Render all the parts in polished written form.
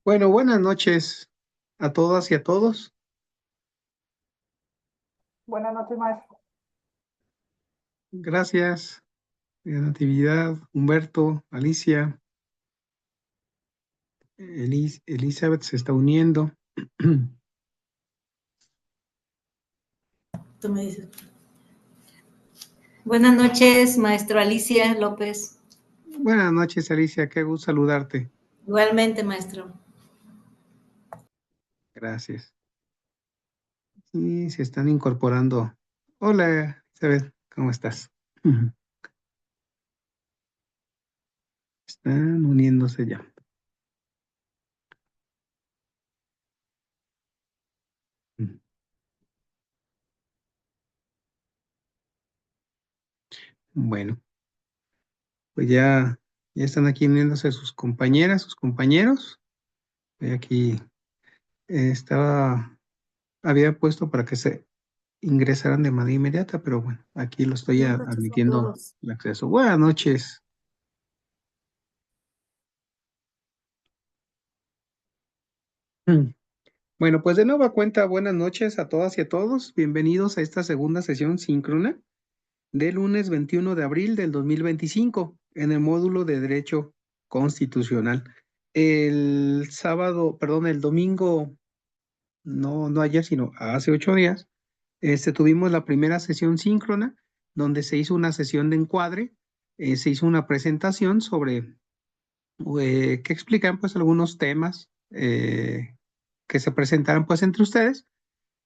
Bueno, buenas noches a todas y a todos. Buenas noches, maestro. Gracias, Natividad, Humberto, Alicia, Elizabeth se está uniendo. Tú me dices. Buenas noches, maestro Alicia López. Buenas noches, Alicia, qué gusto saludarte. Igualmente, maestro. Gracias. Y se están incorporando. Hola, Elizabeth, ¿cómo estás? Están uniéndose ya. Bueno, pues ya están aquí uniéndose sus compañeras, sus compañeros. Aquí había puesto para que se ingresaran de manera inmediata, pero bueno, aquí lo estoy Buenas noches a admitiendo todos. el acceso. Buenas noches. Mm. Bueno, pues de nueva cuenta, buenas noches a todas y a todos. Bienvenidos a esta segunda sesión síncrona del lunes 21 de abril del 2025 en el módulo de Derecho Constitucional. El sábado, perdón, el domingo, no ayer, sino hace 8 días, tuvimos la primera sesión síncrona donde se hizo una sesión de encuadre, se hizo una presentación sobre que explican pues algunos temas que se presentaron pues entre ustedes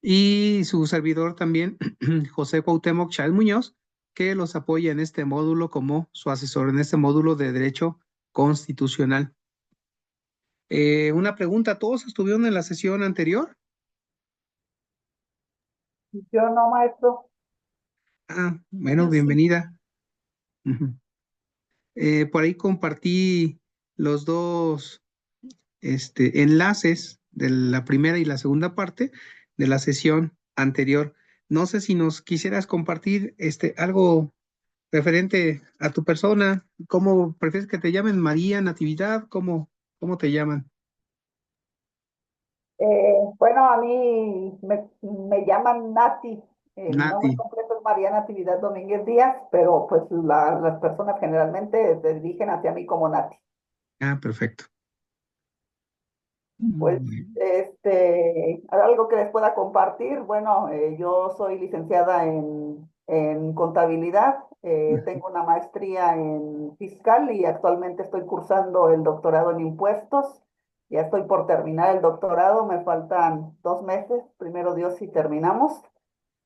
y su servidor también, José Cuauhtémoc Chávez Muñoz, que los apoya en este módulo como su asesor en este módulo de Derecho Constitucional. Una pregunta, ¿todos estuvieron en la sesión anterior? Yo no, maestro. Ah, bueno, Yo sí. bienvenida. Ujú. Por ahí compartí los dos enlaces de la primera y la segunda parte de la sesión anterior. No sé si nos quisieras compartir algo referente a tu persona. ¿Cómo prefieres que te llamen? María, Natividad, ¿cómo te llaman? Bueno, a mí me llaman Nati. Mi Nati. nombre completo es María Natividad Domínguez Díaz, pero pues las personas generalmente se dirigen hacia mí como Nati. Ah, perfecto. Pues, Mm. algo que les pueda compartir. Bueno, yo soy licenciada en contabilidad, tengo una maestría en fiscal y actualmente estoy cursando el doctorado en impuestos. Ya estoy por terminar el doctorado, me faltan 2 meses, primero Dios si terminamos.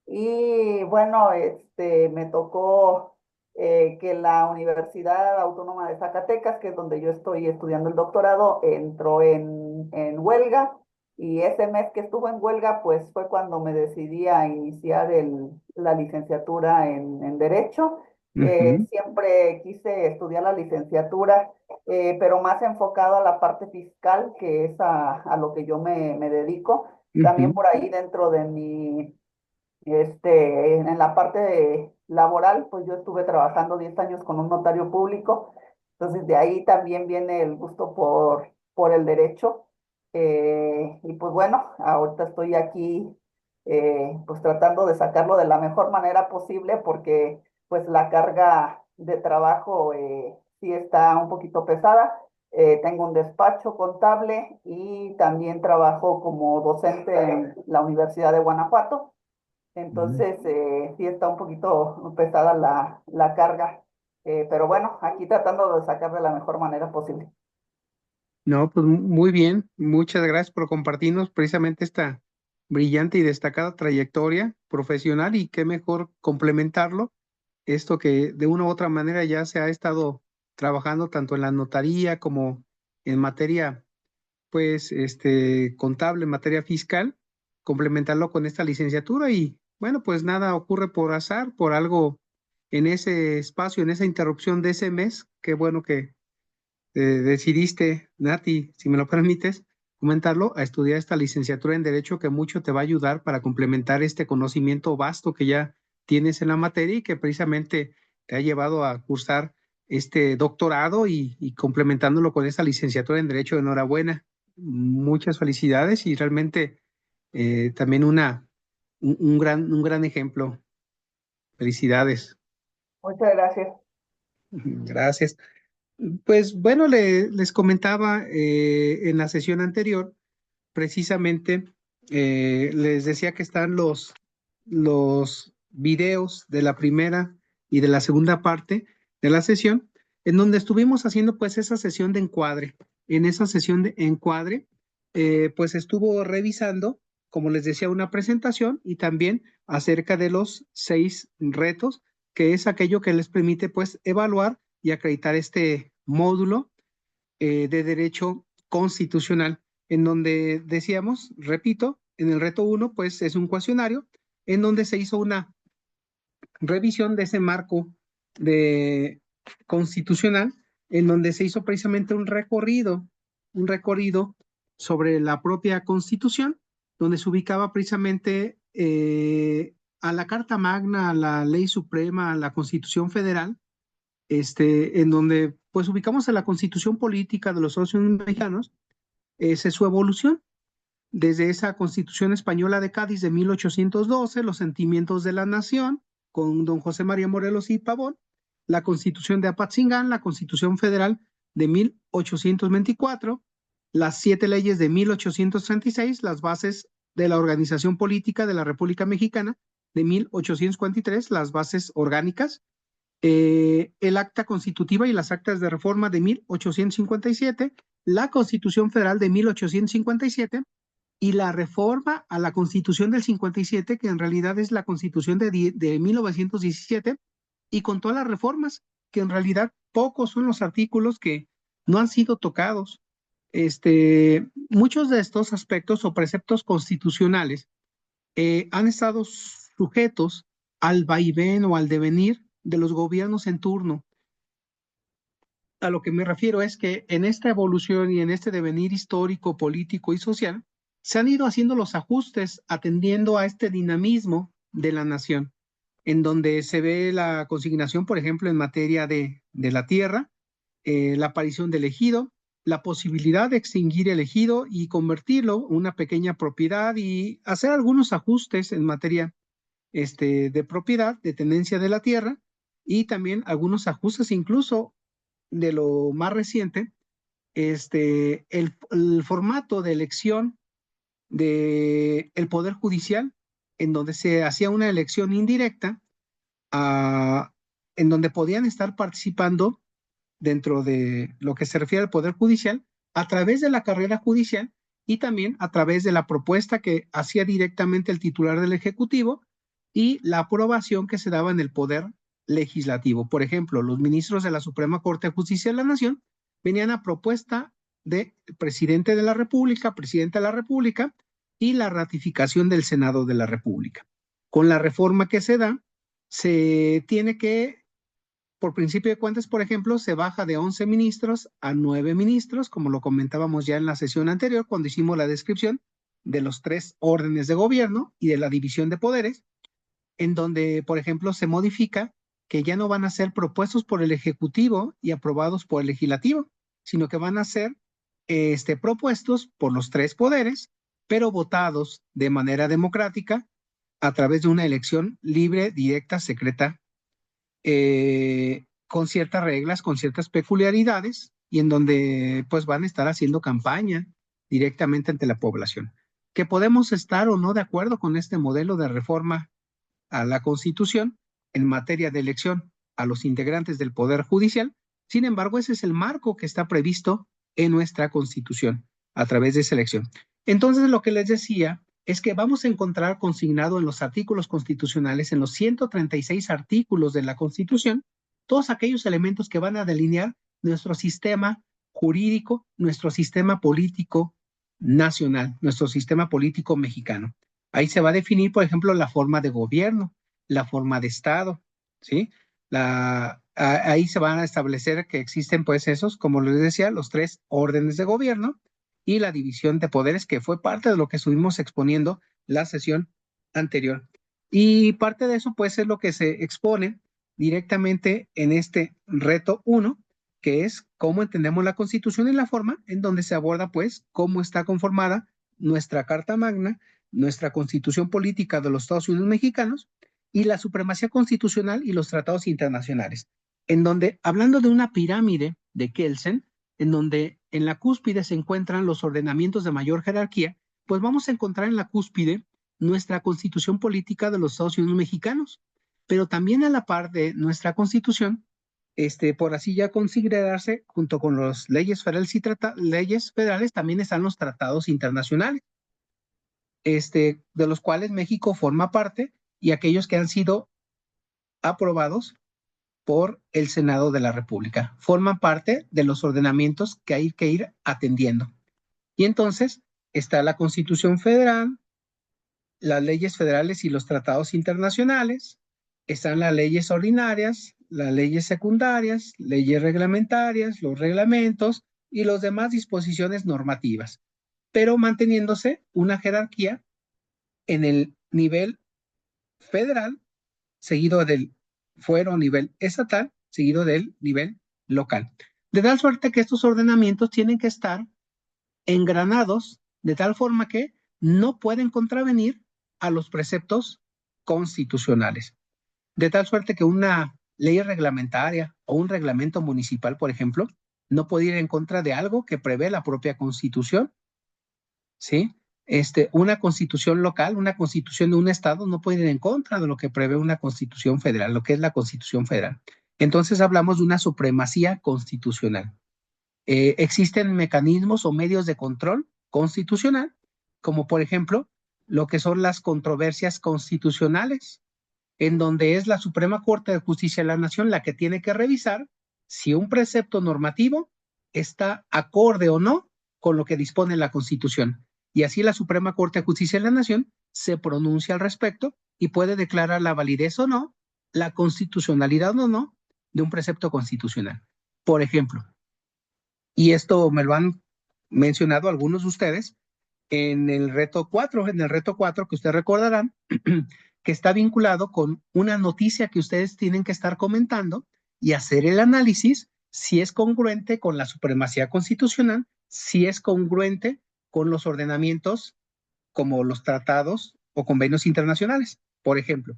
Y bueno, me tocó que la Universidad Autónoma de Zacatecas, que es donde yo estoy estudiando el doctorado, entró en huelga. Y ese mes que estuvo en huelga, pues fue cuando me decidí a iniciar la licenciatura en Derecho. Ujú, Siempre quise estudiar la licenciatura, pero más enfocado a la parte fiscal, que es a lo que yo me dedico. También ujú, por ahí dentro de en la laboral, pues yo estuve trabajando 10 años con un notario público, entonces de ahí también viene el gusto por el derecho. Y pues bueno, ahorita estoy aquí pues tratando de sacarlo de la mejor manera posible porque pues la carga de trabajo sí está un poquito pesada. Tengo un despacho contable y también trabajo como docente en la Universidad de Guanajuato. ujú. Entonces, sí está un poquito pesada la carga, pero bueno, aquí tratando de sacar de la mejor manera posible. No, pues muy bien. Muchas gracias por compartirnos precisamente esta brillante y destacada trayectoria profesional y qué mejor complementarlo, esto que de una u otra manera ya se ha estado trabajando tanto en la notaría como en materia pues, contable en materia fiscal, complementarlo con esta licenciatura y, bueno, pues nada ocurre por azar, por algo en ese espacio, en esa interrupción de ese mes. Qué bueno que decidiste, Nati, si me lo permites, comentarlo, a estudiar esta licenciatura en Derecho que mucho te va a ayudar para complementar este conocimiento vasto que ya tienes en la materia y que precisamente te ha llevado a cursar este doctorado y complementándolo con esta licenciatura en Derecho. Enhorabuena. muchas felicidades y realmente también un gran ejemplo. Felicidades. Muchas gracias. Gracias. Pues bueno, les comentaba en la sesión anterior, precisamente les decía que están los videos de la primera y de la segunda parte de la sesión, en donde estuvimos haciendo pues esa sesión de encuadre. En esa sesión de encuadre, pues estuvo revisando, como les decía, una presentación y también acerca de los 6 retos, que es aquello que les permite pues evaluar y acreditar este módulo de derecho constitucional, en donde decíamos, repito, en el reto 1, pues es un cuestionario en donde se hizo una revisión de ese marco de constitucional, en donde se hizo precisamente un recorrido sobre la propia Constitución, donde se ubicaba precisamente a la Carta Magna, a la Ley Suprema, a la Constitución Federal, en donde pues ubicamos a la Constitución Política de los socios mexicanos, es su evolución desde esa Constitución Española de Cádiz de 1812, los sentimientos de la nación, con don José María Morelos y Pavón, la Constitución de Apatzingán, la Constitución Federal de 1824, las 7 leyes de 1836, las bases de la organización política de la República Mexicana de 1843, las bases orgánicas, el acta constitutiva y las actas de reforma de 1857, la Constitución Federal de 1857 y la reforma a la Constitución del 57, que en realidad es la Constitución de 1917, y con todas las reformas, que en realidad pocos son los artículos que no han sido tocados. Muchos de estos aspectos o preceptos constitucionales han estado sujetos al vaivén o al devenir de los gobiernos en turno. A lo que me refiero es que en esta evolución y en este devenir histórico, político y social, se han ido haciendo los ajustes atendiendo a este dinamismo de la nación, en donde se ve la consignación, por ejemplo, en materia de la tierra, la aparición del ejido, la posibilidad de extinguir el ejido y convertirlo en una pequeña propiedad y hacer algunos ajustes en materia de propiedad, de tenencia de la tierra y también algunos ajustes incluso de lo más reciente, el formato de elección del Poder Judicial, en donde se hacía una elección indirecta, en donde podían estar participando dentro de lo que se refiere al Poder Judicial, a través de la carrera judicial y también a través de la propuesta que hacía directamente el titular del Ejecutivo y la aprobación que se daba en el Poder Legislativo. Por ejemplo, los ministros de la Suprema Corte de Justicia de la Nación venían a propuesta del presidente de la República, presidente de la República, y la ratificación del Senado de la República. Con la reforma que se da, se tiene que, por principio de cuentas, por ejemplo, se baja de 11 ministros a 9 ministros, como lo comentábamos ya en la sesión anterior, cuando hicimos la descripción de los 3 órdenes de gobierno y de la división de poderes, en donde, por ejemplo, se modifica que ya no van a ser propuestos por el Ejecutivo y aprobados por el Legislativo, sino que van a ser propuestos por los 3 poderes, pero votados de manera democrática a través de una elección libre, directa, secreta, con ciertas reglas, con ciertas peculiaridades, y en donde pues van a estar haciendo campaña directamente ante la población. Que podemos estar o no de acuerdo con este modelo de reforma a la Constitución en materia de elección a los integrantes del Poder Judicial. Sin embargo, ese es el marco que está previsto en nuestra Constitución a través de esa elección. Entonces, lo que les decía es que vamos a encontrar consignado en los artículos constitucionales, en los 136 artículos de la Constitución, todos aquellos elementos que van a delinear nuestro sistema jurídico, nuestro sistema político nacional, nuestro sistema político mexicano. Ahí se va a definir, por ejemplo, la forma de gobierno, la forma de Estado, ¿sí? Ahí se van a establecer que existen, pues, esos, como les decía, los 3 órdenes de gobierno y la división de poderes, que fue parte de lo que estuvimos exponiendo la sesión anterior. Y parte de eso, pues, es lo que se expone directamente en este reto 1, que es cómo entendemos la Constitución y la forma en donde se aborda, pues, cómo está conformada nuestra Carta Magna, nuestra Constitución Política de los Estados Unidos Mexicanos y la supremacía constitucional y los tratados internacionales, en donde, hablando de una pirámide de Kelsen, en donde en la cúspide se encuentran los ordenamientos de mayor jerarquía, pues vamos a encontrar en la cúspide nuestra Constitución Política de los Estados Unidos Mexicanos, pero también a la par de nuestra Constitución, por así ya considerarse, junto con las leyes federales leyes federales, también están los tratados internacionales, de los cuales México forma parte y aquellos que han sido aprobados por el Senado de la República. Forman parte de los ordenamientos que hay que ir atendiendo. Y entonces está la Constitución Federal, las leyes federales y los tratados internacionales, están las leyes ordinarias, las leyes secundarias, leyes reglamentarias, los reglamentos y las demás disposiciones normativas, pero manteniéndose una jerarquía en el nivel federal, seguido del fuero a nivel estatal, seguido del nivel local. De tal suerte que estos ordenamientos tienen que estar engranados de tal forma que no pueden contravenir a los preceptos constitucionales. De tal suerte que una ley reglamentaria o un reglamento municipal, por ejemplo, no puede ir en contra de algo que prevé la propia Constitución, ¿sí? Una constitución local, una constitución de un estado no puede ir en contra de lo que prevé una constitución federal, lo que es la Constitución Federal. Entonces hablamos de una supremacía constitucional. Existen mecanismos o medios de control constitucional, como por ejemplo lo que son las controversias constitucionales, en donde es la Suprema Corte de Justicia de la Nación la que tiene que revisar si un precepto normativo está acorde o no con lo que dispone la Constitución. Y así la Suprema Corte de Justicia de la Nación se pronuncia al respecto y puede declarar la validez o no, la constitucionalidad o no de un precepto constitucional. Por ejemplo, y esto me lo han mencionado algunos de ustedes en el reto 4, que ustedes recordarán, que está vinculado con una noticia que ustedes tienen que estar comentando y hacer el análisis si es congruente con la supremacía constitucional, si es congruente con los ordenamientos como los tratados o convenios internacionales. Por ejemplo,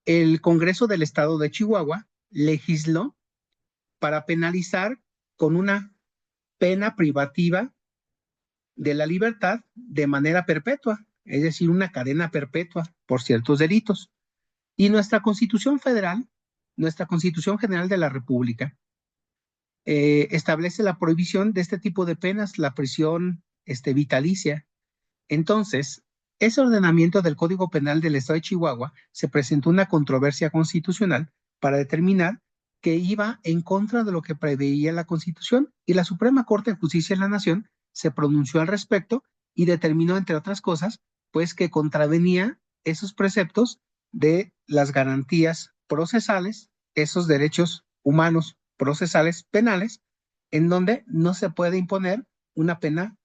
el Congreso del Estado de Chihuahua legisló para penalizar con una pena privativa de la libertad de manera perpetua, es decir, una cadena perpetua por ciertos delitos. Y nuestra Constitución Federal, nuestra Constitución General de la República, establece la prohibición de este tipo de penas, la prisión vitalicia. Entonces, ese ordenamiento del Código Penal del Estado de Chihuahua se presentó una controversia constitucional para determinar que iba en contra de lo que preveía la Constitución, y la Suprema Corte de Justicia de la Nación se pronunció al respecto y determinó, entre otras cosas, pues que contravenía esos preceptos de las garantías procesales, esos derechos humanos procesales penales, en donde no se puede imponer una pena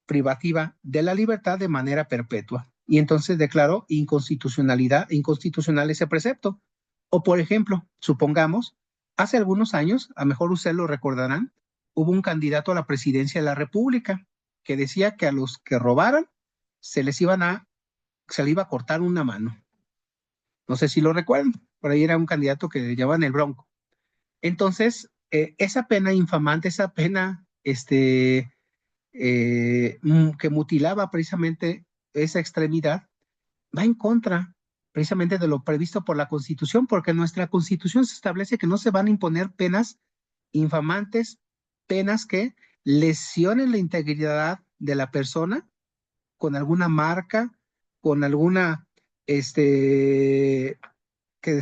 privativa de la libertad de manera perpetua. Y entonces declaró inconstitucional ese precepto. O por ejemplo, supongamos, hace algunos años, a lo mejor ustedes lo recordarán, hubo un candidato a la presidencia de la República que decía que a los que robaran se le iba a cortar una mano. No sé si lo recuerdan, por ahí era un candidato que le llamaban el Bronco. Entonces, esa pena infamante, esa pena que mutilaba precisamente esa extremidad, va en contra precisamente de lo previsto por la Constitución, porque en nuestra Constitución se establece que no se van a imponer penas infamantes, penas que lesionen la integridad de la persona con alguna marca, con alguna, que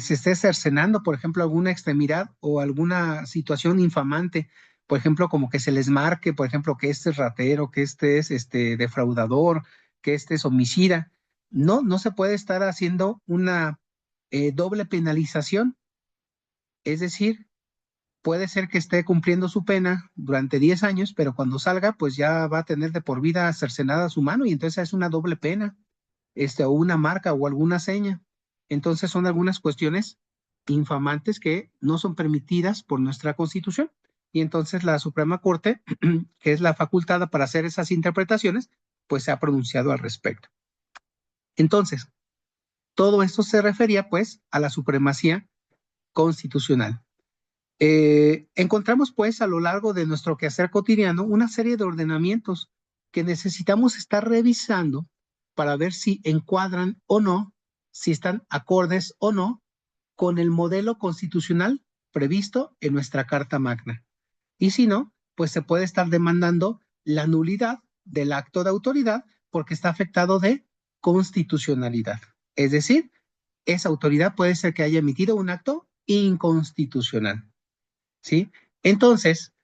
se esté cercenando, por ejemplo, alguna extremidad o alguna situación infamante, por ejemplo, como que se les marque, por ejemplo, que este es ratero, que este es defraudador, que este es homicida. No se puede estar haciendo una doble penalización. Es decir, puede ser que esté cumpliendo su pena durante 10 años, pero cuando salga, pues ya va a tener de por vida cercenada su mano y entonces es una doble pena, o una marca o alguna seña. Entonces son algunas cuestiones infamantes que no son permitidas por nuestra Constitución. y entonces la Suprema Corte, que es la facultada para hacer esas interpretaciones, pues se ha pronunciado al respecto. Entonces, todo esto se refería pues a la supremacía constitucional. Encontramos pues a lo largo de nuestro quehacer cotidiano una serie de ordenamientos que necesitamos estar revisando para ver si encuadran o no, si están acordes o no con el modelo constitucional previsto en nuestra Carta Magna. Y si no, pues se puede estar demandando la nulidad del acto de autoridad porque está afectado de constitucionalidad. Es decir, esa autoridad puede ser que haya emitido un acto inconstitucional. ¿Sí? Entonces,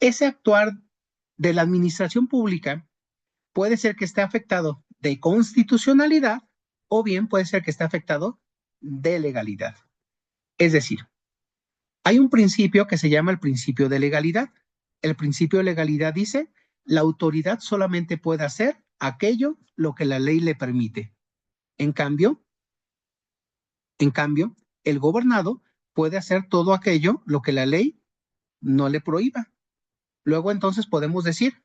ese actuar de la administración pública puede ser que esté afectado de constitucionalidad o bien puede ser que esté afectado de legalidad. Es decir, hay un principio que se llama el principio de legalidad. El principio de legalidad dice, la autoridad solamente puede hacer aquello lo que la ley le permite. En cambio, el gobernado puede hacer todo aquello lo que la ley no le prohíba. Luego entonces podemos decir,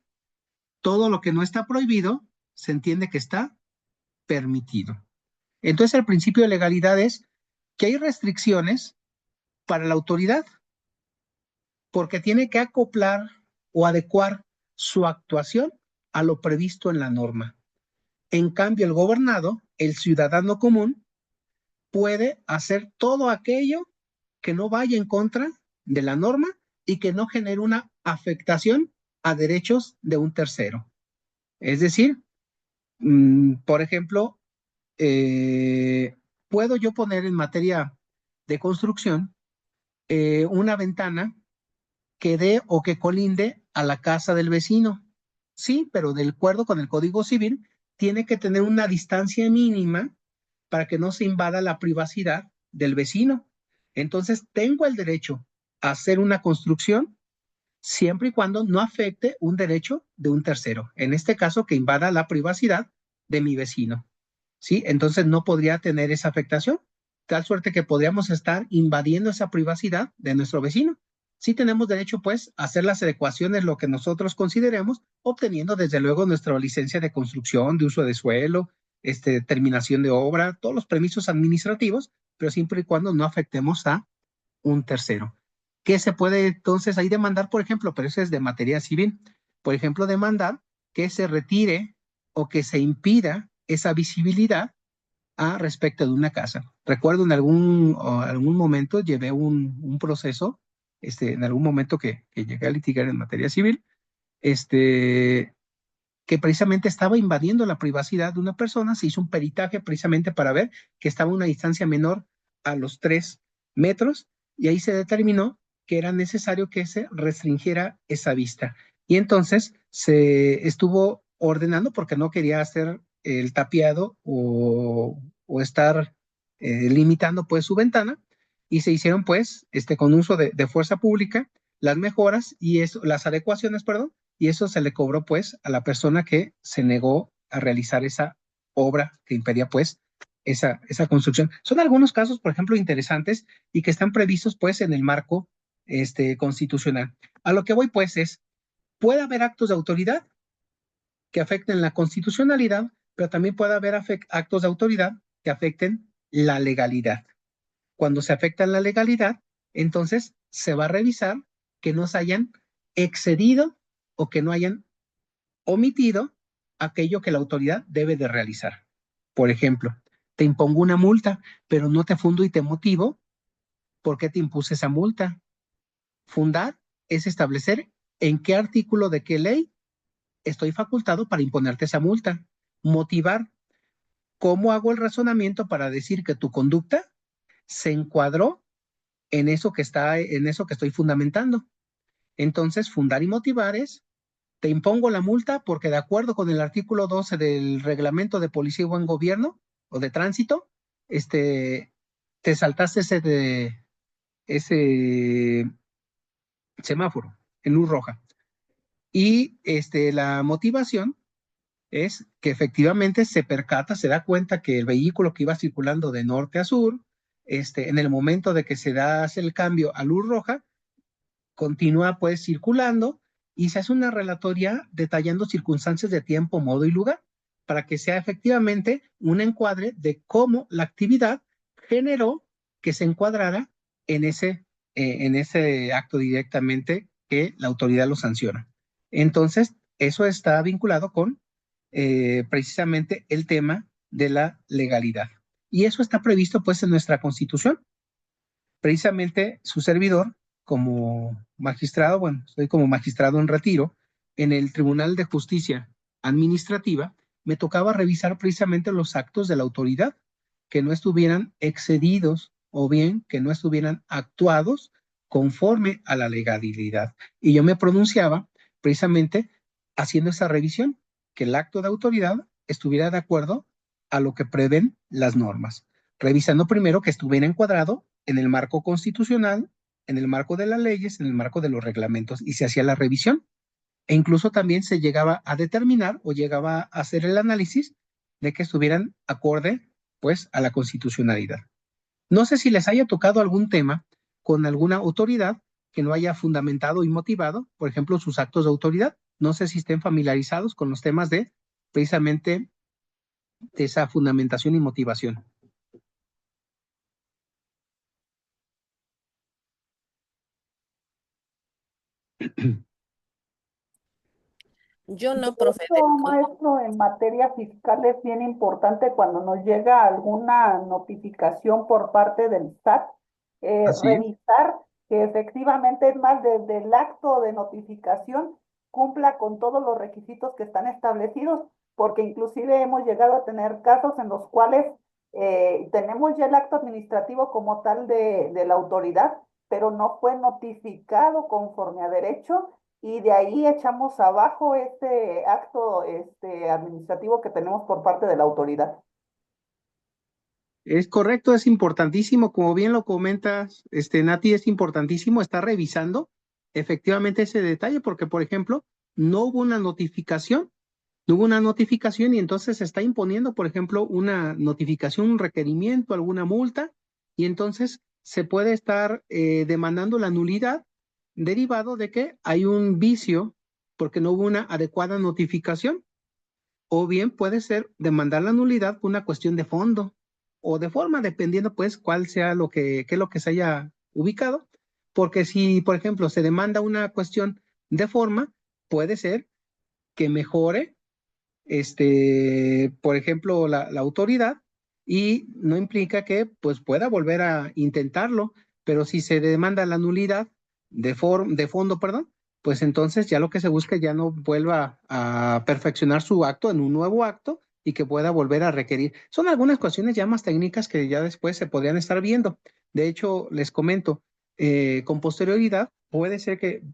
todo lo que no está prohibido se entiende que está permitido. Entonces el principio de legalidad es que hay restricciones para la autoridad porque tiene que acoplar o adecuar su actuación a lo previsto en la norma. En cambio, el gobernado, el ciudadano común, puede hacer todo aquello que no vaya en contra de la norma y que no genere una afectación a derechos de un tercero. Es decir, por ejemplo, puedo yo poner en materia de construcción una ventana que dé o que colinde a la casa del vecino. Sí, pero de acuerdo con el Código Civil, tiene que tener una distancia mínima para que no se invada la privacidad del vecino. Entonces, tengo el derecho a hacer una construcción siempre y cuando no afecte un derecho de un tercero. En este caso, que invada la privacidad de mi vecino. ¿Sí? Entonces, no podría tener esa afectación, tal suerte que podríamos estar invadiendo esa privacidad de nuestro vecino. Sí tenemos derecho, pues, a hacer las adecuaciones, lo que nosotros consideremos, obteniendo desde luego nuestra licencia de construcción, de uso de suelo, terminación de obra, todos los permisos administrativos, pero siempre y cuando no afectemos a un tercero. ¿Qué se puede entonces ahí demandar, por ejemplo? Pero eso es de materia civil. Por ejemplo, demandar que se retire o que se impida esa visibilidad a respecto de una casa. Recuerdo en algún momento llevé un proceso, en algún momento que llegué a litigar en materia civil, que precisamente estaba invadiendo la privacidad de una persona. Se hizo un peritaje precisamente para ver que estaba a una distancia menor a los 3 metros y ahí se determinó que era necesario que se restringiera esa vista. Y entonces se estuvo ordenando porque no quería hacer el tapiado o estar limitando pues su ventana y se hicieron pues con uso de fuerza pública las mejoras y las adecuaciones, perdón, y eso se le cobró pues a la persona que se negó a realizar esa obra que impedía pues esa construcción. Son algunos casos, por ejemplo, interesantes y que están previstos pues en el marco constitucional. A lo que voy pues es, puede haber actos de autoridad que afecten la constitucionalidad, pero también puede haber actos de autoridad que afecten la legalidad. Cuando se afecta la legalidad, entonces se va a revisar que no se hayan excedido o que no hayan omitido aquello que la autoridad debe de realizar. Por ejemplo, te impongo una multa, pero no te fundo y te motivo por qué te impuse esa multa. Fundar es establecer en qué artículo de qué ley estoy facultado para imponerte esa multa. Motivar, cómo hago el razonamiento para decir que tu conducta se encuadró en eso que estoy fundamentando. Entonces, fundar y motivar es, te impongo la multa porque de acuerdo con el artículo 12 del Reglamento de Policía y Buen Gobierno o de Tránsito, te saltaste ese semáforo en luz roja. Y la motivación es que efectivamente se percata, se da cuenta que el vehículo que iba circulando de norte a sur, en el momento de que hace el cambio a luz roja, continúa pues circulando y se hace una relatoria detallando circunstancias de tiempo, modo y lugar para que sea efectivamente un encuadre de cómo la actividad generó que se encuadrara en ese acto directamente que la autoridad lo sanciona. Entonces, eso está vinculado con precisamente el tema de la legalidad. Y eso está previsto pues en nuestra Constitución. Precisamente su servidor, como magistrado, bueno, estoy como magistrado en retiro, en el Tribunal de Justicia Administrativa, me tocaba revisar precisamente los actos de la autoridad que no estuvieran excedidos o bien que no estuvieran actuados conforme a la legalidad. Y yo me pronunciaba precisamente haciendo esa revisión, que el acto de autoridad estuviera de acuerdo a lo que prevén las normas, revisando primero que estuviera encuadrado en el marco constitucional, en el marco de las leyes, en el marco de los reglamentos, y se hacía la revisión. E incluso también se llegaba a determinar o llegaba a hacer el análisis de que estuvieran acorde, pues, a la constitucionalidad. No sé si les haya tocado algún tema con alguna autoridad que no haya fundamentado y motivado, por ejemplo, sus actos de autoridad. No sé si estén familiarizados con los temas de precisamente de esa fundamentación y motivación. Yo De no, profe. hecho, maestro, en materia fiscal es bien importante cuando nos llega alguna notificación por parte del SAT, Así es. revisar que efectivamente es más desde el acto de notificación cumpla con todos los requisitos que están establecidos, porque inclusive hemos llegado a tener casos en los cuales tenemos ya el acto administrativo como tal de la autoridad, pero no fue notificado conforme a derecho y de ahí echamos abajo este acto administrativo que tenemos por parte de la autoridad. Es correcto, es importantísimo, como bien lo comentas, Nati, es importantísimo estar revisando efectivamente ese detalle, porque, por ejemplo, no hubo una notificación, no hubo una notificación y entonces se está imponiendo, por ejemplo, una notificación, un requerimiento, alguna multa, y entonces se puede estar demandando la nulidad derivado de que hay un vicio porque no hubo una adecuada notificación. O bien puede ser demandar la nulidad por una cuestión de fondo o de forma, dependiendo pues cuál sea qué es lo que se haya ubicado. Porque si, por ejemplo, se demanda una cuestión de forma, puede ser que mejore, por ejemplo, la autoridad y no implica que pues pueda volver a intentarlo, pero si se demanda la nulidad de fondo, perdón, pues entonces ya lo que se busca ya no vuelva a perfeccionar su acto en un nuevo acto y que pueda volver a requerir. Son algunas cuestiones ya más técnicas que ya después se podrían estar viendo. De hecho, les comento, con posterioridad puede ser que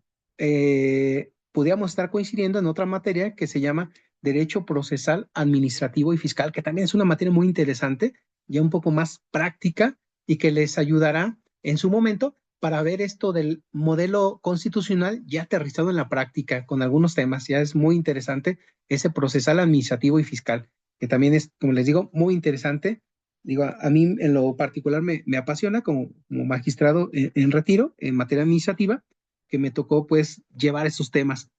pudiéramos estar coincidiendo en otra materia que se llama Derecho Procesal, Administrativo y Fiscal, que también es una materia muy interesante, ya un poco más práctica y que les ayudará en su momento para ver esto del modelo constitucional ya aterrizado en la práctica con algunos temas. Ya es muy interesante ese procesal administrativo y fiscal, que también es, como les digo, muy interesante. Digo, a mí en lo particular me apasiona como magistrado en retiro en materia administrativa, que me tocó pues llevar esos temas.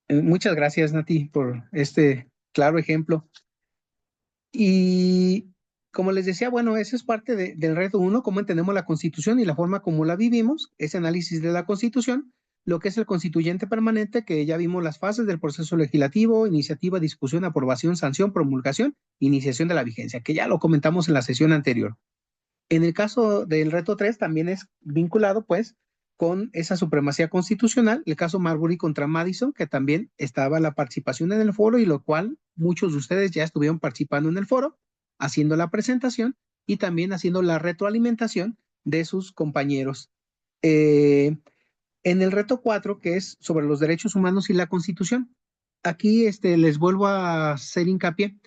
Muchas gracias, Nati, por este claro ejemplo. Y como les decía, bueno, eso es parte del reto uno, cómo entendemos la Constitución y la forma como la vivimos, ese análisis de la Constitución, lo que es el constituyente permanente, que ya vimos las fases del proceso legislativo, iniciativa, discusión, aprobación, sanción, promulgación, iniciación de la vigencia, que ya lo comentamos en la sesión anterior. En el caso del reto 3 también es vinculado pues con esa supremacía constitucional, el caso Marbury contra Madison, que también estaba la participación en el foro y lo cual muchos de ustedes ya estuvieron participando en el foro, haciendo la presentación y también haciendo la retroalimentación de sus compañeros. En el reto 4, que es sobre los derechos humanos y la Constitución, aquí les vuelvo a hacer hincapié.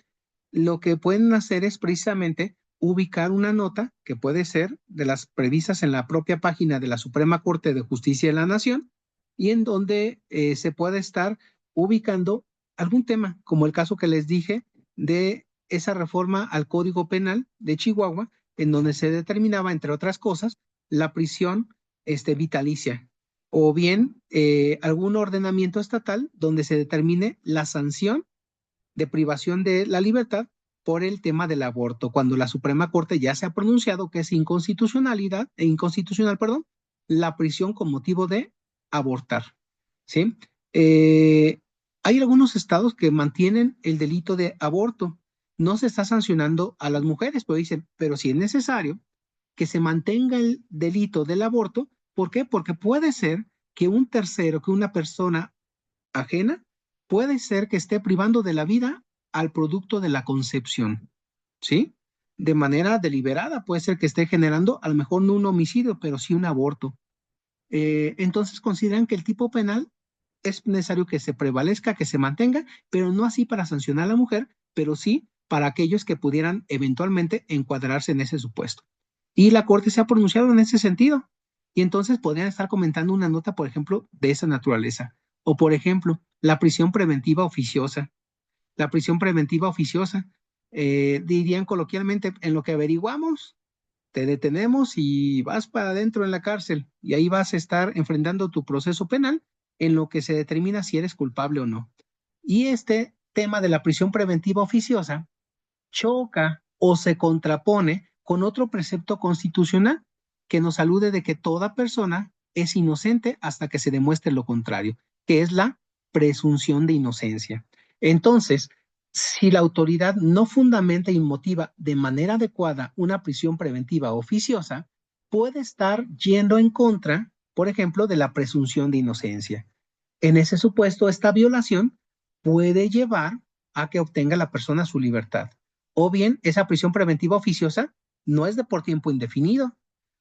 Lo que pueden hacer es precisamente ubicar una nota que puede ser de las previstas en la propia página de la Suprema Corte de Justicia de la Nación y en donde se puede estar ubicando algún tema, como el caso que les dije de esa reforma al Código Penal de Chihuahua, en donde se determinaba, entre otras cosas, la prisión vitalicia, o bien algún ordenamiento estatal donde se determine la sanción de privación de la libertad por el tema del aborto, cuando la Suprema Corte ya se ha pronunciado que es inconstitucional, perdón, la prisión con motivo de abortar, ¿sí? Hay algunos estados que mantienen el delito de aborto. No se está sancionando a las mujeres, pero dicen, pero si es necesario que se mantenga el delito del aborto. ¿Por qué? Porque puede ser que un tercero, que una persona ajena, puede ser que esté privando de la vida al producto de la concepción, ¿sí? De manera deliberada, puede ser que esté generando, a lo mejor no un homicidio, pero sí un aborto. Entonces consideran que el tipo penal es necesario que se prevalezca, que se mantenga, pero no así para sancionar a la mujer, pero sí para aquellos que pudieran eventualmente encuadrarse en ese supuesto. Y la Corte se ha pronunciado en ese sentido. Y entonces podrían estar comentando una nota, por ejemplo, de esa naturaleza. O, por ejemplo, la prisión preventiva oficiosa. La prisión preventiva oficiosa, dirían coloquialmente, en lo que averiguamos, te detenemos y vas para adentro en la cárcel. Y ahí vas a estar enfrentando tu proceso penal en lo que se determina si eres culpable o no. Y este tema de la prisión preventiva oficiosa choca o se contrapone con otro precepto constitucional que nos alude de que toda persona es inocente hasta que se demuestre lo contrario, que es la presunción de inocencia. Entonces, si la autoridad no fundamenta y motiva de manera adecuada una prisión preventiva oficiosa, puede estar yendo en contra, por ejemplo, de la presunción de inocencia. En ese supuesto, esta violación puede llevar a que obtenga la persona su libertad. O bien, esa prisión preventiva oficiosa no es de por tiempo indefinido.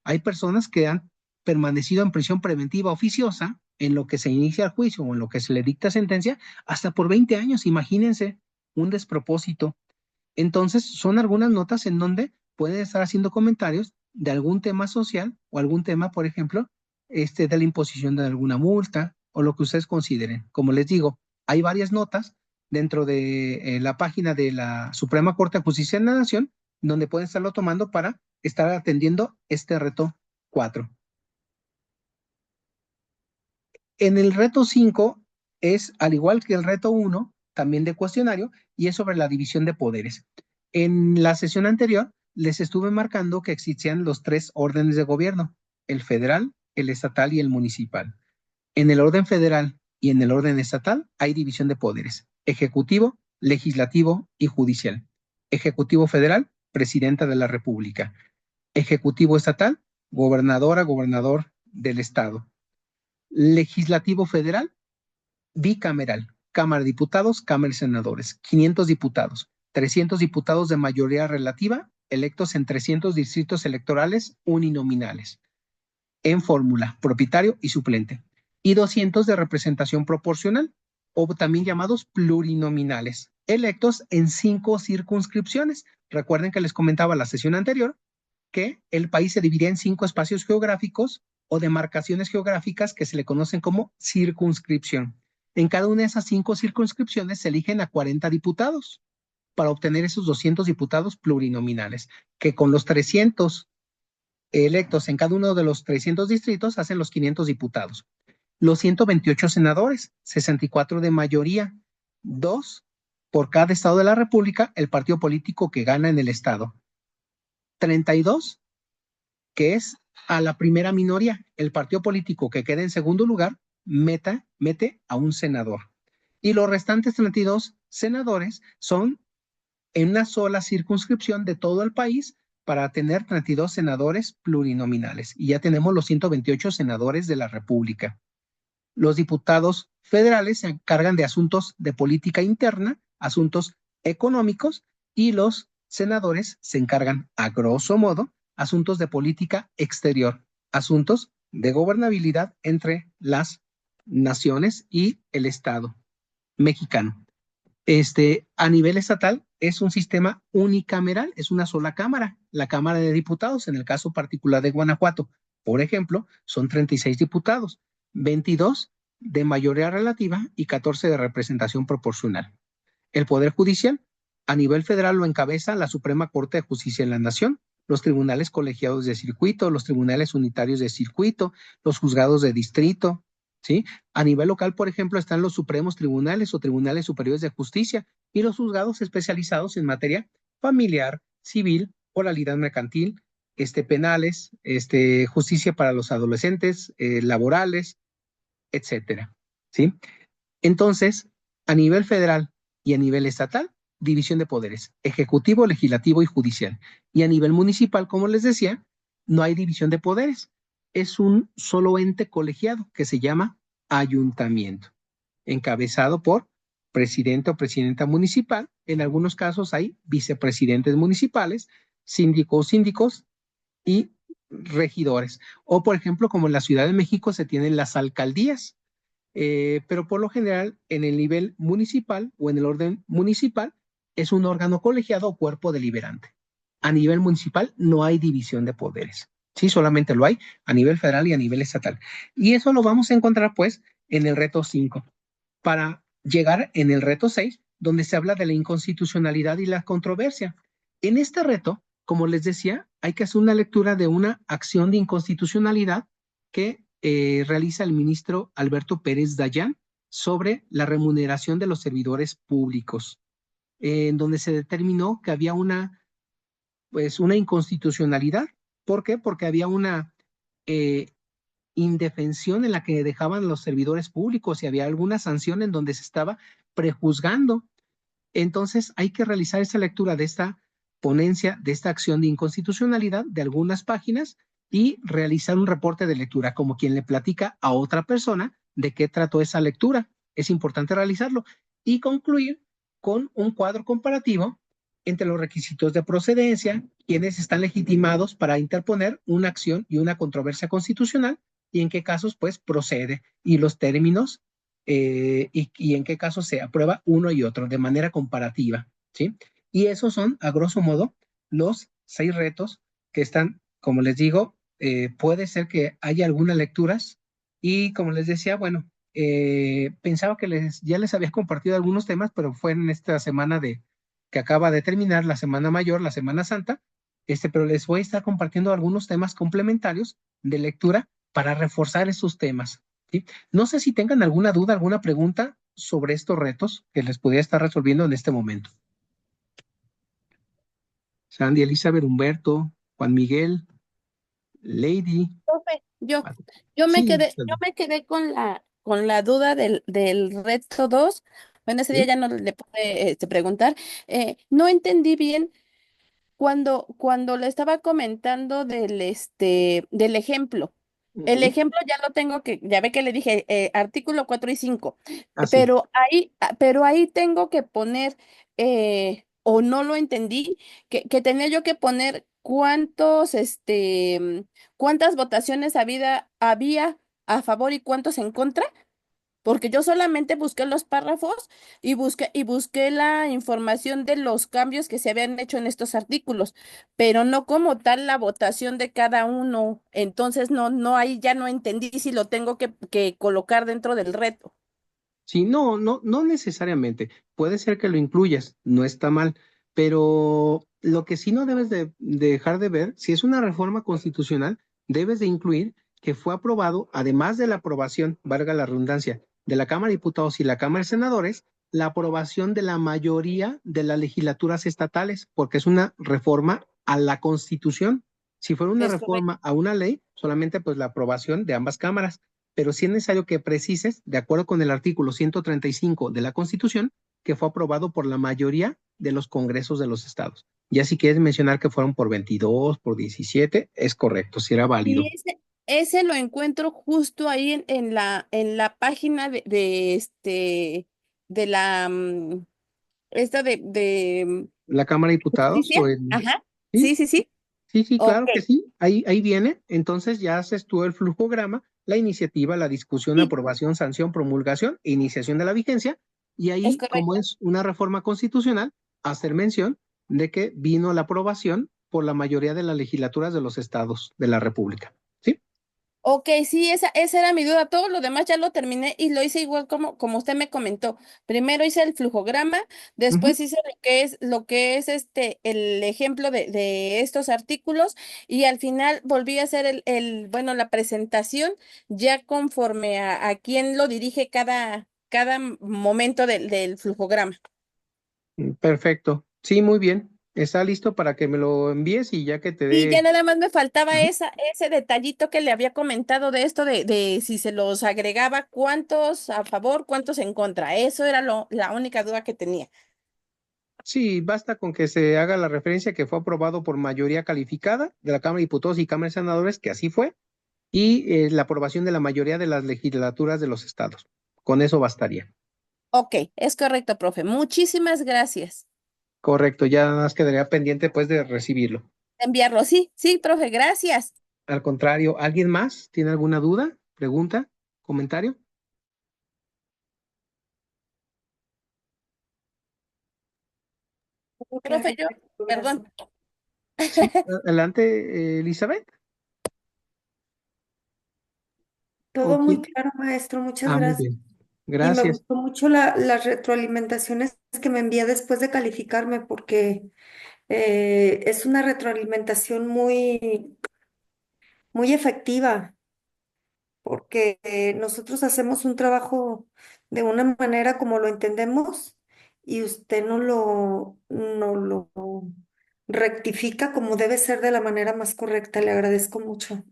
Hay personas que han permanecido en prisión preventiva oficiosa en lo que se inicia el juicio o en lo que se le dicta sentencia hasta por 20 años. Imagínense un despropósito. Entonces, son algunas notas en donde pueden estar haciendo comentarios de algún tema social o algún tema, por ejemplo, de la imposición de alguna multa o lo que ustedes consideren. Como les digo, hay varias notas dentro de la página de la Suprema Corte de Justicia de la Nación donde pueden estarlo tomando para estar atendiendo este reto 4. En el reto 5 es, al igual que el reto 1, también de cuestionario, y es sobre la división de poderes. En la sesión anterior les estuve marcando que existían los 3 órdenes de gobierno, el federal, el estatal y el municipal. En el orden federal y en el orden estatal hay división de poderes, ejecutivo, legislativo y judicial. Ejecutivo federal, presidenta de la República. Ejecutivo estatal, gobernadora, gobernador del estado. Legislativo federal, bicameral, Cámara de Diputados, Cámara de Senadores, 500 diputados, 300 diputados de mayoría relativa, electos en 300 distritos electorales uninominales, en fórmula, propietario y suplente, y 200 de representación proporcional, o también llamados plurinominales, electos en 5 circunscripciones. Recuerden que les comentaba la sesión anterior que el país se dividía en 5 espacios geográficos o demarcaciones geográficas que se le conocen como circunscripción. En cada una de esas 5 circunscripciones se eligen a 40 diputados para obtener esos 200 diputados plurinominales, que con los 300 electos en cada uno de los 300 distritos hacen los 500 diputados. Los 128 senadores, 64 de mayoría, 2 por cada estado de la República, el partido político que gana en el estado. 32, que es a la primera minoría, el partido político que quede en segundo lugar, mete a un senador. Y los restantes 32 senadores son en una sola circunscripción de todo el país para tener 32 senadores plurinominales. Y ya tenemos los 128 senadores de la República. Los diputados federales se encargan de asuntos de política interna, asuntos económicos, y los senadores se encargan, a grosso modo, asuntos de política exterior, asuntos de gobernabilidad entre las naciones y el Estado mexicano. A nivel estatal es un sistema unicameral, es una sola cámara, la Cámara de Diputados. En el caso particular de Guanajuato, por ejemplo, son 36 diputados, 22 de mayoría relativa y 14 de representación proporcional. El Poder Judicial a nivel federal lo encabeza la Suprema Corte de Justicia de la Nación, los tribunales colegiados de circuito, los tribunales unitarios de circuito, los juzgados de distrito, ¿sí? A nivel local, por ejemplo, están los supremos tribunales o tribunales superiores de justicia y los juzgados especializados en materia familiar, civil, oralidad mercantil, penales, justicia para los adolescentes, laborales, etcétera, ¿sí? Entonces, a nivel federal y a nivel estatal, división de poderes, ejecutivo, legislativo y judicial. Y a nivel municipal, como les decía, no hay división de poderes. Es un solo ente colegiado que se llama ayuntamiento, encabezado por presidente o presidenta municipal. En algunos casos hay vicepresidentes municipales, síndicos y regidores. O, por ejemplo, como en la Ciudad de México se tienen las alcaldías, pero por lo general en el nivel municipal o en el orden municipal es un órgano colegiado o cuerpo deliberante. A nivel municipal no hay división de poderes, sí, solamente lo hay a nivel federal y a nivel estatal. Y eso lo vamos a encontrar pues en el reto 5, para llegar en el reto 6, donde se habla de la inconstitucionalidad y la controversia. En este reto, como les decía, hay que hacer una lectura de una acción de inconstitucionalidad que realiza el ministro Alberto Pérez Dayán sobre la remuneración de los servidores públicos, en donde se determinó que había una inconstitucionalidad. ¿Por qué? Porque había una indefensión en la que dejaban los servidores públicos y había alguna sanción en donde se estaba prejuzgando. Entonces hay que realizar esta lectura de esta ponencia, de esta acción de inconstitucionalidad de algunas páginas y realizar un reporte de lectura, como quien le platica a otra persona de qué trató esa lectura. Es importante realizarlo y concluir con un cuadro comparativo entre los requisitos de procedencia, quienes están legitimados para interponer una acción y una controversia constitucional, y en qué casos pues procede, y los términos y en qué casos se aprueba uno y otro de manera comparativa, ¿sí? Y esos son, a grosso modo, los 6 retos que están, como les digo, puede ser que haya algunas lecturas y como les decía, bueno, pensaba que ya les había compartido algunos temas, pero fue en esta semana que acaba de terminar, la Semana Mayor, la Semana Santa, pero les voy a estar compartiendo algunos temas complementarios de lectura para reforzar esos temas, ¿sí? No sé si tengan alguna duda, alguna pregunta sobre estos retos que les podría estar resolviendo en este momento. Sandy, Elizabeth, Humberto, Juan Miguel, Lady. Profe, Sí, yo me quedé con la duda del reto 2. Bueno, ese día sí. ya no le pude preguntar. No entendí bien cuando le estaba comentando del ejemplo. El Ujú. ejemplo ya lo tengo ya ve que le dije artículo 4 y 5, Así. pero ahí tengo que poner, o no lo entendí, que tenía yo que poner cuántas votaciones había a favor y cuántos en contra, porque yo solamente busqué los párrafos y busqué la información de los cambios que se habían hecho en estos artículos, pero no como tal la votación de cada uno. Entonces no, ahí ya no entendí si lo tengo que colocar dentro del reto. Sí, no necesariamente. Puede ser que lo incluyas, no está mal, pero lo que sí no debes de dejar de ver, si es una reforma constitucional, debes de incluir que fue aprobado, además de la aprobación, valga la redundancia, de la Cámara de Diputados y la Cámara de Senadores, la aprobación de la mayoría de las legislaturas estatales, porque es una reforma a la Constitución. Si fuera una Es correcto. reforma a una ley, solamente pues la aprobación de ambas cámaras, pero sí es necesario que precises, de acuerdo con el artículo 135 de la Constitución, que fue aprobado por la mayoría de los congresos de los estados. Ya si quieres mencionar que fueron por 22, por 17, es correcto, si era válido. Y ese lo encuentro justo ahí en la página de la, esta La Cámara de Diputados justicia. o el... Ajá. Sí, Sí, sí, sí. sí, sí, Ok. claro que sí, ahí viene. Entonces ya haces tú el flujograma, la iniciativa, la discusión, Sí, aprobación, sanción, promulgación e iniciación de la vigencia. Y es ahí, como correcto. es una reforma constitucional, hacer mención de que vino la aprobación por la mayoría de las legislaturas de los estados de la República. ¿Sí? Ok, sí, esa era mi duda. Todo lo demás ya lo terminé y lo hice igual como usted me comentó. Primero hice el flujograma, Ujú. después hice lo que es el ejemplo de estos artículos y al final volví a hacer bueno, la presentación ya conforme a quién lo dirige cada momento del flujograma. Perfecto. Sí, muy bien. Está listo para que me lo envíes y ya que te Y ya dé. nada más me faltaba Ujú. ese detallito que le había comentado de esto de si se los agregaba, cuántos a favor, cuántos en contra. Eso era la única duda que tenía. Sí, basta con que se haga la referencia que fue aprobado por mayoría calificada de la Cámara de Diputados y Cámara de Senadores, que así fue, y la aprobación de la mayoría de las legislaturas de los estados. Con eso bastaría. Ok, es correcto, profe. Muchísimas gracias. Correcto, ya nada más quedaría pendiente pues de recibirlo. Enviarlo, sí, sí, profe, gracias. Al contrario, ¿alguien más tiene alguna duda, pregunta, comentario? Todo Profe, yo, clarito, perdón. gracias. Sí, adelante, Elizabeth. ¿O Todo muy quién? claro, maestro, muchas Ah, muy gracias. bien. Y me Gracias. gustó mucho las retroalimentaciones que me envía después de calificarme, porque es una retroalimentación muy efectiva, porque nosotros hacemos un trabajo de una manera como lo entendemos y usted no lo rectifica como debe ser de la manera más correcta. Le agradezco mucho.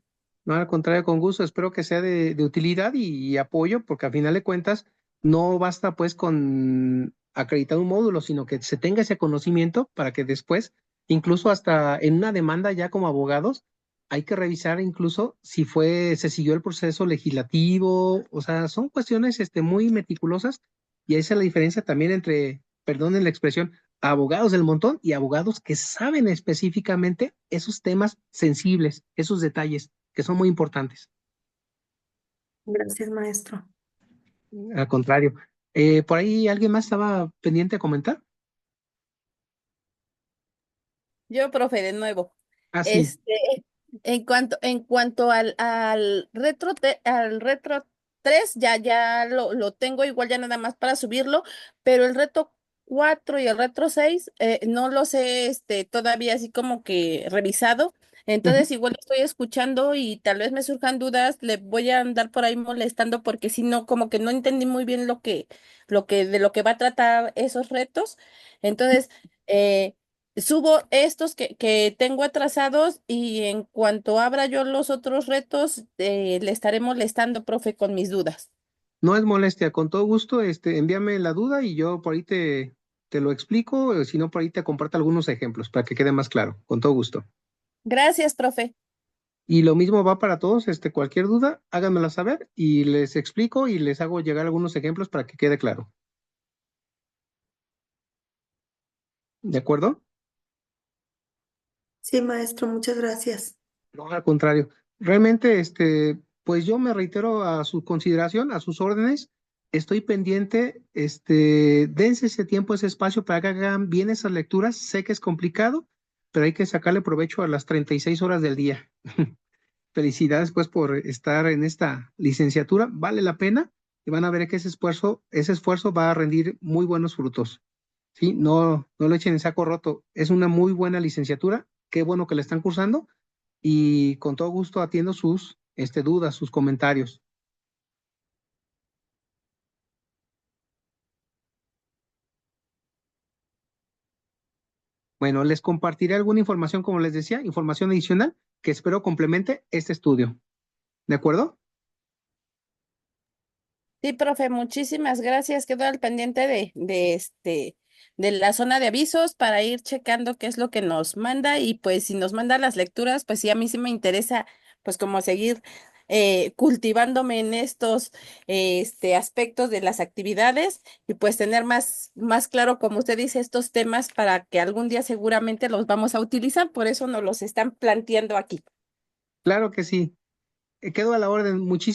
No, al contrario, con gusto. Espero que sea de utilidad y apoyo, porque al final de cuentas no basta pues con acreditar un módulo, sino que se tenga ese conocimiento para que después, incluso hasta en una demanda ya como abogados, hay que revisar incluso si se siguió el proceso legislativo, o sea, son cuestiones muy meticulosas y esa es la diferencia también entre, perdonen la expresión, abogados del montón y abogados que saben específicamente esos temas sensibles, esos detalles que son muy importantes. Gracias, maestro. Al contrario. Por ahí alguien más estaba pendiente de comentar. Yo, profe, de nuevo. Ah, sí. Este, en cuanto al retro 3 ya lo tengo igual ya nada más para subirlo, pero el reto 4 y el retro 6 no los he todavía así como que revisado. Ujú. Entonces igual estoy escuchando y tal vez me surjan dudas, le voy a andar por ahí molestando porque si no, como que no entendí muy bien de lo que va a tratar esos retos. Entonces, eh, subo estos que tengo atrasados y en cuanto abra yo los otros retos, le estaré molestando, profe, con mis dudas. No es molestia, con todo gusto, envíame la duda y yo por ahí te lo explico, si no por ahí te comparto algunos ejemplos para que quede más claro, con todo gusto. Gracias, profe. Y lo mismo va para todos, cualquier duda, háganmela saber y les explico y les hago llegar algunos ejemplos para que quede claro. ¿De acuerdo? Sí, maestro, muchas gracias. No, al contrario. Realmente, pues yo me reitero a su consideración, a sus órdenes. Estoy pendiente, dense ese tiempo, ese espacio para que hagan bien esas lecturas. Sé que es complicado, pero hay que sacarle provecho a las 36 horas del día. Felicidades, pues, por estar en esta licenciatura. Vale la pena y van a ver que ese esfuerzo va a rendir muy buenos frutos. Sí, no, no lo echen en saco roto. Es una muy buena licenciatura. Qué bueno que la están cursando y con todo gusto atiendo sus dudas, sus comentarios. Bueno, les compartiré alguna información, como les decía, información adicional que espero complemente este estudio. ¿De acuerdo? Sí, profe, muchísimas gracias. Quedo al pendiente de la zona de avisos para ir checando qué es lo que nos manda y pues si nos manda las lecturas, pues sí, a mí sí me interesa pues como seguir cultivándome en estos aspectos de las actividades y pues tener más claro, como usted dice, estos temas para que algún día seguramente los vamos a utilizar, por eso nos los están planteando aquí. Claro que sí. Quedo a la orden. Muchísimas